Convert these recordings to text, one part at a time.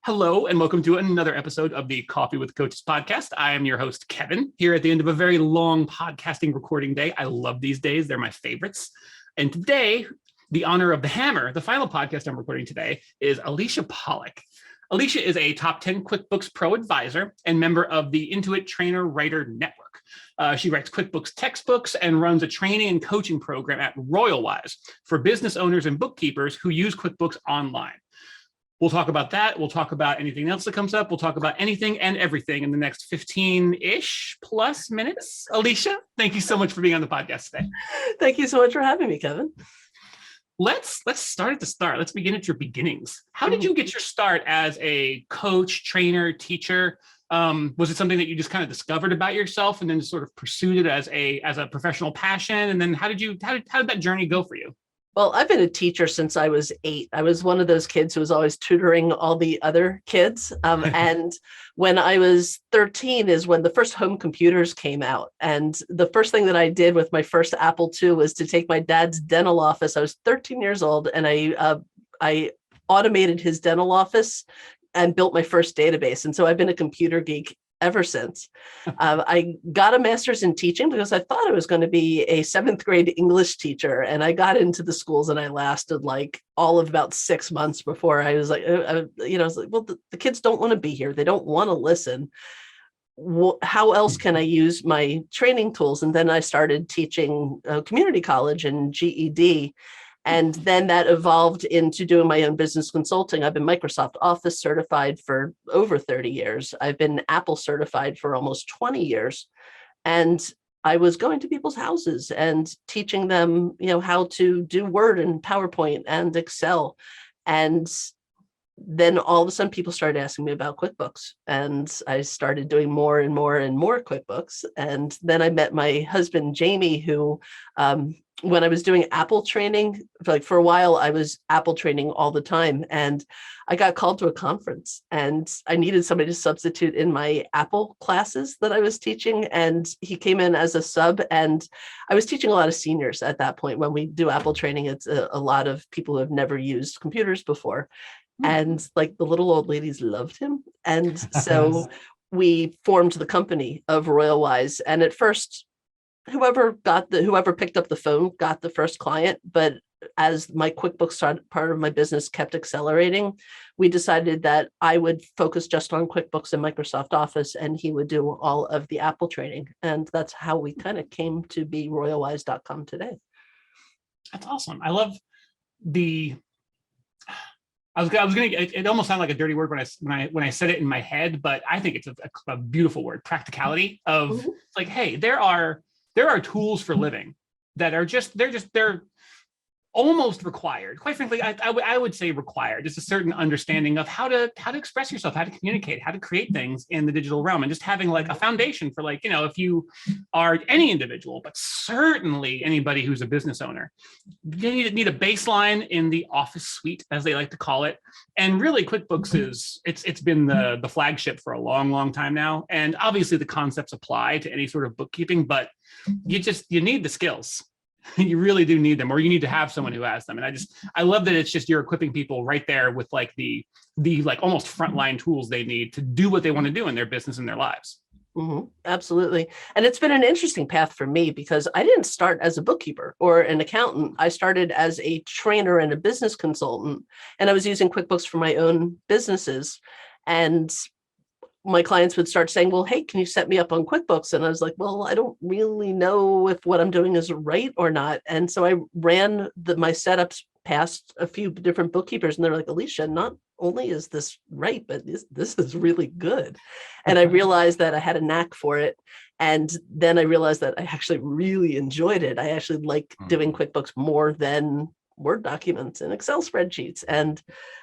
Hello, and welcome to another episode of the Coffee with Coaches podcast. I am your host, Kevin, here at the end of a very long podcasting recording day. I love these days. They're my favorites. And today, the honor of the hammer, the final podcast I'm recording today, is Alicia Pollock. Alicia is a top 10 QuickBooks ProAdvisor and member of the Intuit Trainer Writer Network. She writes QuickBooks textbooks and runs a training and coaching program at Royalwise for business owners and bookkeepers who use QuickBooks Online. We'll talk about that. We'll talk about anything else that comes up. We'll talk about anything and everything in the next 15-ish plus minutes. Alicia, thank you so much for being on the podcast today. Thank you so much for having me, Kevin. Let's start at the start. Let's begin at your beginnings. How did you get your start as a coach, trainer, teacher? Was it something that you just kind of discovered about yourself and then sort of pursued it as a professional passion? And then how did that journey go for you? Well, I've been a teacher since I was 8. I was one of those kids who was always tutoring all the other kids. And when I was 13 is when the first home computers came out. And the first thing that I did with my first Apple II was to take my dad's dental office. I was 13 years old, and I automated his dental office and built my first database. And so I've been a computer geek ever since. I got a master's in teaching because I thought I was going to be a 7th grade English teacher. And I got into the schools and I lasted like all of about 6 months before I was like, I was like, well, the kids don't want to be here. They don't want to listen. How else can I use my training tools? And then I started teaching community college and GED. And then that evolved into doing my own business consulting. I've been Microsoft Office certified for over 30 years. I've been Apple certified for almost 20 years. And I was going to people's houses and teaching them, how to do Word and PowerPoint and Excel. And then all of a sudden people started asking me about QuickBooks, and I started doing more and more and more QuickBooks. And then I met my husband, Jamie, who, when I was doing Apple training, like for a while, I was Apple training all the time. And I got called to a conference and I needed somebody to substitute in my Apple classes that I was teaching. And he came in as a sub, and I was teaching a lot of seniors at that point. When we do Apple training, it's a lot of people who have never used computers before. And like the little old ladies loved him. And so we formed the company of Royalwise. And at first, whoever picked up the phone got the first client. But as my QuickBooks part of my business kept accelerating, we decided that I would focus just on QuickBooks and Microsoft Office, and he would do all of the Apple training. And that's how we kind of came to be royalwise.com today. That's awesome. I love it almost sounded like a dirty word when I said it in my head, but I think it's a beautiful word, practicality of like, hey, there are tools for living that are they're almost required. Quite frankly, I would say required. It's a certain understanding of how to express yourself, how to communicate, how to create things in the digital realm, and just having like a foundation for like, if you are any individual, but certainly anybody who's a business owner, you need a baseline in the office suite, as they like to call it. And really, QuickBooks it's been the flagship for a long, long time now. And obviously the concepts apply to any sort of bookkeeping, but you need the skills. You really do need them, or you need to have someone who has them. And I love that it's just you're equipping people right there with like the like almost frontline tools they need to do what they want to do in their business and their lives. Mm-hmm. Absolutely. And it's been an interesting path for me because I didn't start as a bookkeeper or an accountant. I started as a trainer and a business consultant, and I was using QuickBooks for my own businesses. And my clients would start saying, well, hey, can you set me up on QuickBooks? And I was like, well, I don't really know if what I'm doing is right or not. And so I ran my setups past a few different bookkeepers, and they're like, Alicia, not only is this right, but this is really good. And I realized that I had a knack for it. And then I realized that I actually really enjoyed it. I actually like doing QuickBooks more than Word documents and Excel spreadsheets. And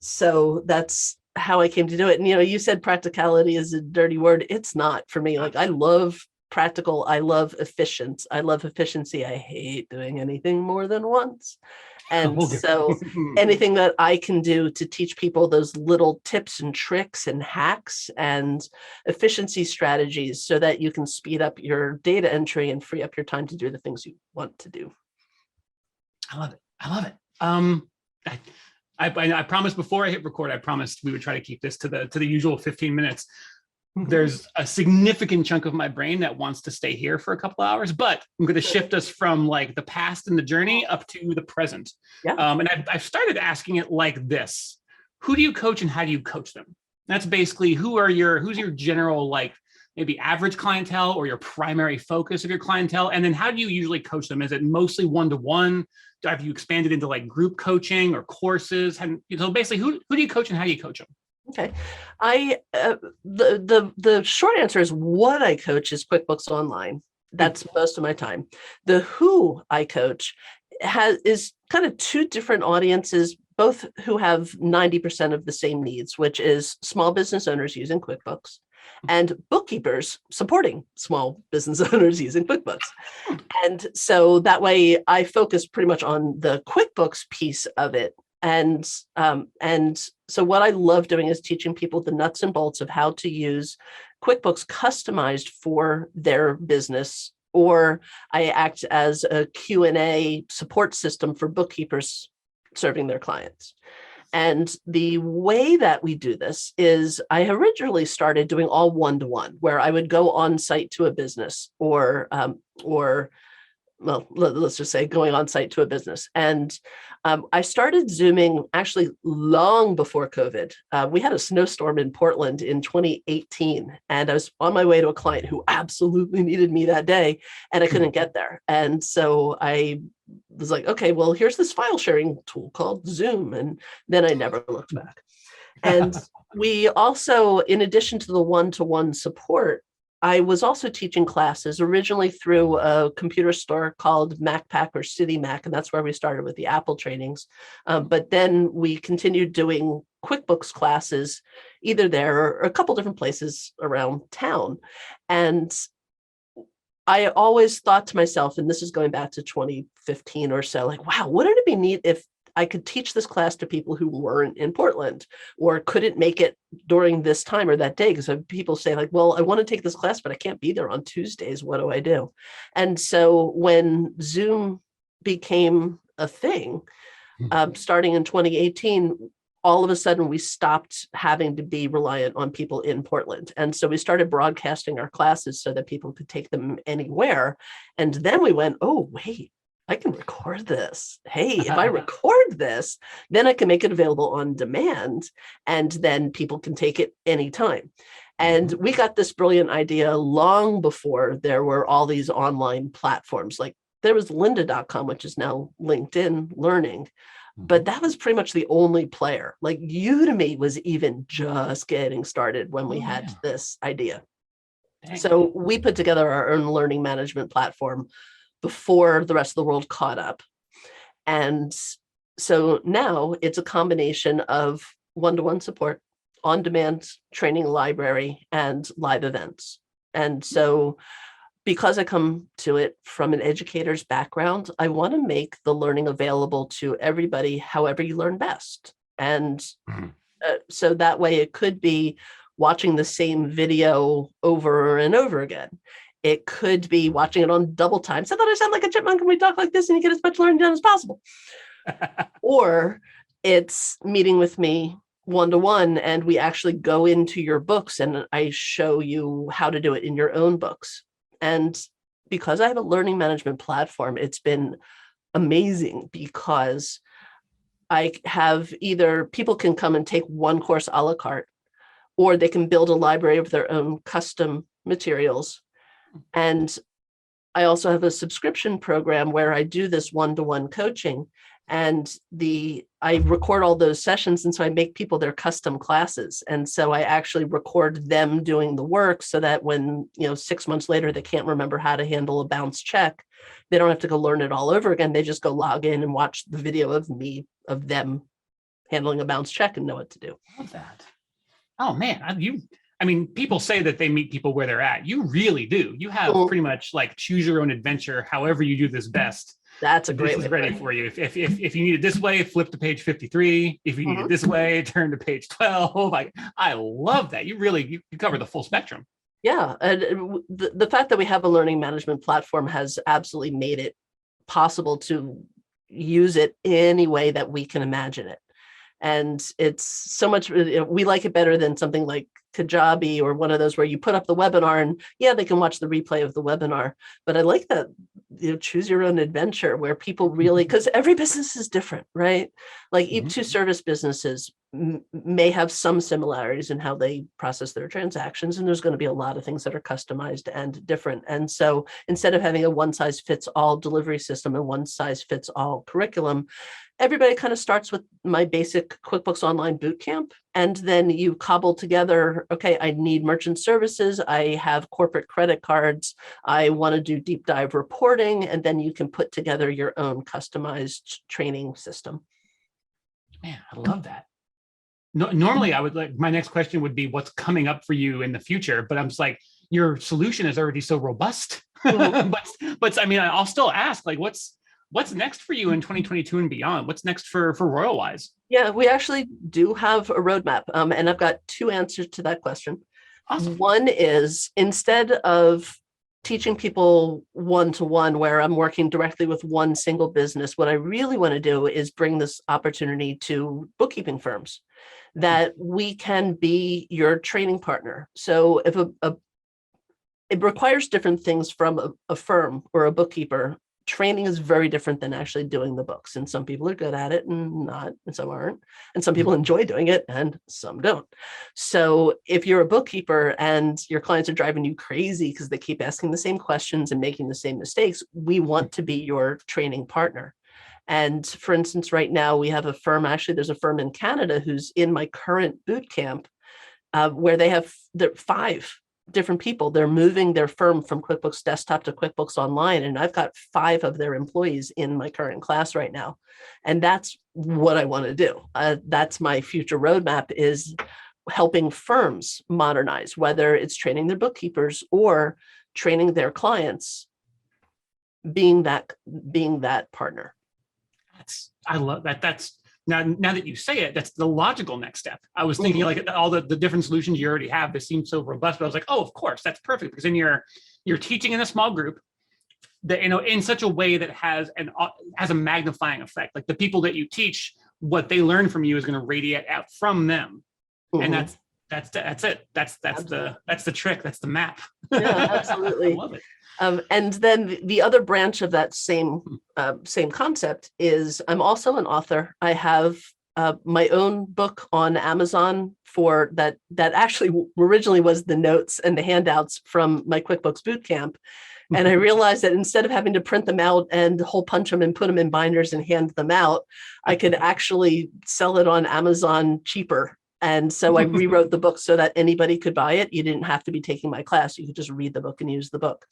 so that's how I came to do it. And, you said practicality is a dirty word. It's not for me. Like, I love practical. I love efficient. I love efficiency. I hate doing anything more than once. And so anything that I can do to teach people those little tips and tricks and hacks and efficiency strategies so that you can speed up your data entry and free up your time to do the things you want to do. I love it. I promised before I hit record, I promised we would try to keep this to the usual 15 minutes. There's a significant chunk of my brain that wants to stay here for a couple hours, but I'm going to shift us from like the past and the journey up to the present. Yeah. And I've started asking it like this: who do you coach and how do you coach them? That's basically who's your general, like maybe average clientele or your primary focus of your clientele, and then how do you usually coach them? Is it mostly one-to-one? Have you expanded into like group coaching or courses? So basically, who do you coach and how do you coach them? Okay. The short answer is what I coach is QuickBooks Online. That's most of my time. The who I coach is kind of two different audiences, both who have 90% of the same needs, which is small business owners using QuickBooks and bookkeepers supporting small business owners using QuickBooks. And so that way I focus pretty much on the QuickBooks piece of it. And so what I love doing is teaching people the nuts and bolts of how to use QuickBooks customized for their business, or I act as a Q&A support system for bookkeepers serving their clients. And the way that we do this is I originally started doing all one-to-one, where I would go on site to a business or well, let's just say going on site to a business. And I started Zooming actually long before COVID. We had a snowstorm in Portland in 2018, and I was on my way to a client who absolutely needed me that day, and I couldn't get there. And so I was like, okay, well, here's this file sharing tool called Zoom. And then I never looked back. And we also, in addition to the one-to-one support, I was also teaching classes originally through a computer store called MacPack or City Mac, and that's where we started with the Apple trainings. But then we continued doing QuickBooks classes, either there or a couple different places around town. And I always thought to myself, and this is going back to 2015 or so, like, wow, wouldn't it be neat if I could teach this class to people who weren't in Portland or couldn't make it during this time or that day? Because people say like, well, I want to take this class, but I can't be there on Tuesdays. What do I do? And so when Zoom became a thing, starting in 2018, all of a sudden we stopped having to be reliant on people in Portland. And so we started broadcasting our classes so that people could take them anywhere. And then we went, oh, wait, I can record this. Hey, if I record this, then I can make it available on demand, and then people can take it anytime. And we got this brilliant idea long before there were all these online platforms. Like there was lynda.com, which is now LinkedIn Learning, but that was pretty much the only player. Like Udemy was even just getting started when we had this idea. Dang. So we put together our own learning management platform before the rest of the world caught up. And so now it's a combination of one-to-one support, on-demand training library, and live events. And so because I come to it from an educator's background, I want to make the learning available to everybody however you learn best. And so that way it could be watching the same video over and over again. It could be watching it on double time so that I sound like a chipmunk and we talk like this and you get as much learning done as possible. Or it's meeting with me one-to-one and we actually go into your books and I show you how to do it in your own books. And because I have a learning management platform, it's been amazing because I have either people can come and take one course a la carte, or they can build a library of their own custom materials. And I also have a subscription program where I do this one-to-one coaching, and I record all those sessions. And so I make people their custom classes. And so I actually record them doing the work so that when, 6 months later, they can't remember how to handle a bounce check, they don't have to go learn it all over again. They just go log in and watch the video of them handling a bounce check and know what to do. I love that. Oh man, people say that they meet people where they're at. You really do. You have pretty much like choose your own adventure, however you do this best. That's a great way. This is ready for you. If you need it this way, flip to page 53. If you need it this way, turn to page 12. I love that. You cover the full spectrum. Yeah. And the fact that we have a learning management platform has absolutely made it possible to use it any way that we can imagine it. And it's so much, we like it better than something like Kajabi or one of those where you put up the webinar and yeah, they can watch the replay of the webinar. But I like that, choose your own adventure where people really, because every business is different, right? Like two service businesses may have some similarities in how they process their transactions. And there's going to be a lot of things that are customized and different. And so instead of having a one size fits all delivery system and one size fits all curriculum, everybody kind of starts with my basic QuickBooks Online bootcamp. And then you cobble together, okay, I need merchant services. I have corporate credit cards. I want to do deep dive reporting. And then you can put together your own customized training system. Man, I love that. Normally I would my next question would be what's coming up for you in the future, but I'm just like, your solution is already so robust. But I mean, I'll still ask, like, what's next for you in 2022 and beyond? What's next for Royalwise? Yeah, we actually do have a roadmap, and I've got two answers to that question. Awesome. One is, instead of teaching people one-to-one where I'm working directly with one single business, what I really want to do is bring this opportunity to bookkeeping firms, that we can be your training partner. So if it requires different things from a firm or a bookkeeper. Training is very different than actually doing the books. And some people are good at it and not, and some aren't. And some people enjoy doing it and some don't. So if you're a bookkeeper and your clients are driving you crazy because they keep asking the same questions and making the same mistakes, we want to be your training partner. And for instance, right now we have a firm, actually there's a firm in Canada who's in my current boot camp where they have 5 different people. They're moving their firm from QuickBooks Desktop to QuickBooks Online. And I've got 5 of their employees in my current class right now. And that's what I want to do. That's my future roadmap, is helping firms modernize, whether it's training their bookkeepers or training their clients, being that partner. I love that. That's now that you say it, that's the logical next step. I was thinking like all the different solutions you already have, they seem so robust, but I was like, oh, of course, that's perfect, because then you're teaching in a small group that, in such a way that has a magnifying effect. Like the people that you teach, what they learn from you is going to radiate out from them. And that's it. That's the trick. That's the map. Yeah, absolutely. I love it. And then the other branch of that same concept is, I'm also an author. I have my own book on Amazon for that actually originally was the notes and the handouts from my QuickBooks Bootcamp. And I realized that instead of having to print them out and hole punch them and put them in binders and hand them out, I could actually sell it on Amazon cheaper. And so I rewrote the book so that anybody could buy it. You didn't have to be taking my class. You could just read the book and use the book.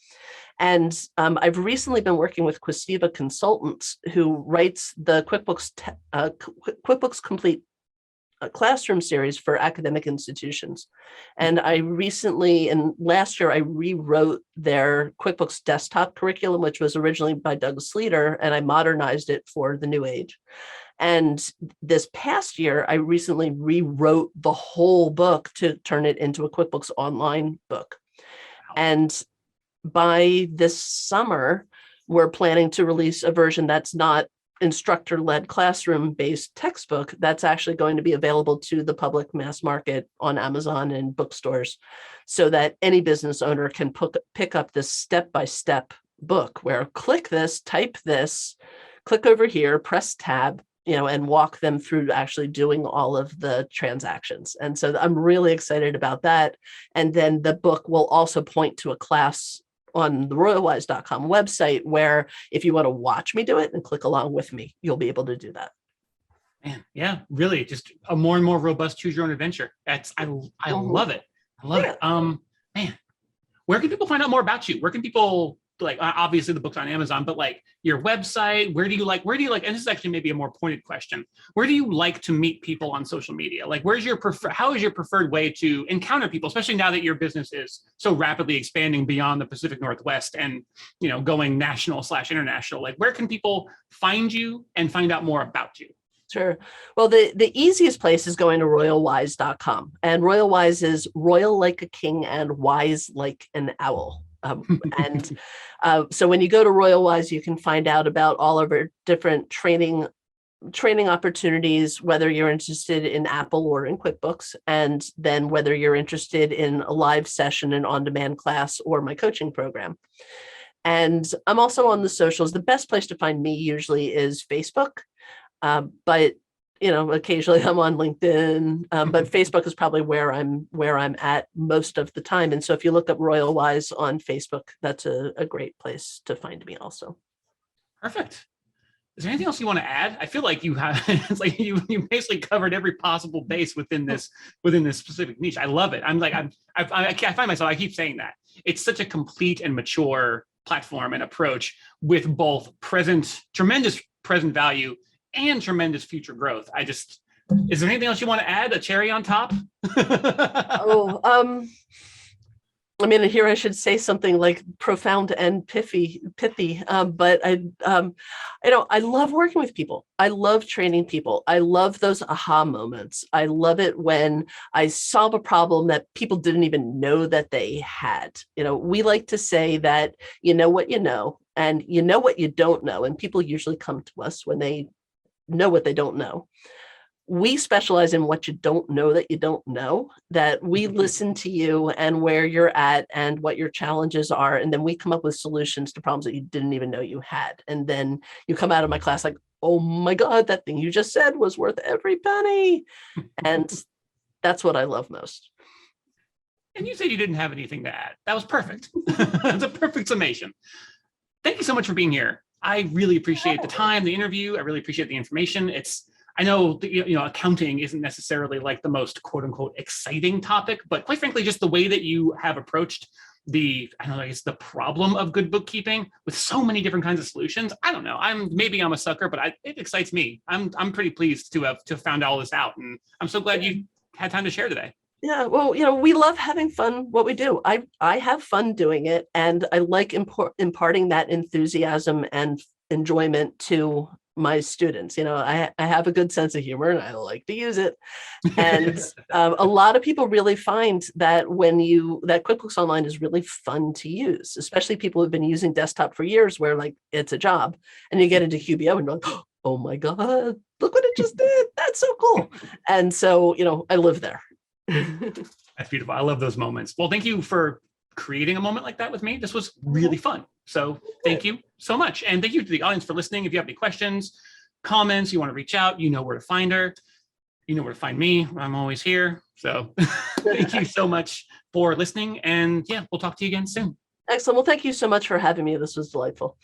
And I've recently been working with Quistiva Consultants, who writes the QuickBooks Complete classroom series for academic institutions. And I recently, and last year, I rewrote their QuickBooks desktop curriculum, which was originally by Doug Sleater, and I modernized it for the new age. And this past year, I recently rewrote the whole book to turn it into a QuickBooks Online book. And by this summer, we're planning to release a version that's not instructor-led classroom-based textbook, that's actually going to be available to the public mass market on Amazon and bookstores, so that any business owner can pick up this step-by-step book where click this, type this, click over here, press tab, and walk them through actually doing all of the transactions. And so I'm really excited about that. And then the book will also point to a class on the royalwise.com website where if you want to watch me do it and click along with me, you'll be able to do that. Man, yeah, really just a more and more robust choose your own adventure. I love it. I love it. Man, where can people find out more about you? Where can people, like, obviously the book's on Amazon, but like your website, where do you like, and this is actually maybe a more pointed question. Where do you like to meet people on social media? Like, how is your preferred way to encounter people, especially now that your business is so rapidly expanding beyond the Pacific Northwest and, going national/international? Like, where can people find you and find out more about you? Sure. Well, the easiest place is going to royalwise.com. And Royalwise is royal like a king and wise like an owl. So when you go to Royalwise, you can find out about all of our different training training opportunities, whether you're interested in Apple or in QuickBooks, and then whether you're interested in a live session, an on-demand class, or my coaching program. And I'm also on the socials. The best place to find me usually is Facebook, but occasionally I'm on LinkedIn, but Facebook is probably where I'm at most of the time. And so if you look up Royalwise on Facebook, that's a great place to find me also. Perfect. Is there anything else you want to add? I feel like you have, it's like you basically covered every possible base within this specific niche. I love it. I find myself, I keep saying that. It's such a complete and mature platform and approach with both tremendous present value and tremendous future growth. Is there anything else you want to add? A cherry on top? Here I should say something like profound and pithy, but I love working with people. I love training people. I love those aha moments. I love it when I solve a problem that people didn't even know that they had. We like to say that you know what you know, and you know what you don't know, and people usually come to us when they know what they don't know. We specialize in what you don't know that you don't know, that we listen to you and where you're at and what your challenges are. And then we come up with solutions to problems that you didn't even know you had. And then you come out of my class like, oh my God, that thing you just said was worth every penny. And that's what I love most. And you said you didn't have anything to add. That was perfect. That's a perfect summation. Thank you so much for being here. I really appreciate the time, the interview. I really appreciate the information. I know accounting isn't necessarily like the most quote unquote exciting topic, but quite frankly, just the way that you have approached the problem of good bookkeeping with so many different kinds of solutions. I don't know. I'm a sucker, but it excites me. I'm pretty pleased to have found all this out, and I'm so glad you had time to share today. Yeah, well, we love having fun what we do. I have fun doing it, and I like imparting that enthusiasm and enjoyment to my students. I have a good sense of humor and I like to use it. And a lot of people really find that that QuickBooks Online is really fun to use, especially people who've been using desktop for years where like it's a job, and you get into QBO and you're like, oh my God, look what it just did. That's so cool. And so, I live there. That's beautiful. I love those moments. Well, thank you for creating a moment like that with me. This was really fun. So thank you so much. And thank you to the audience for listening. If you have any questions, comments, you want to reach out, you know where to find her. You know where to find me. I'm always here. So thank you so much for listening. And yeah, we'll talk to you again soon. Excellent. Well, thank you so much for having me. This was delightful.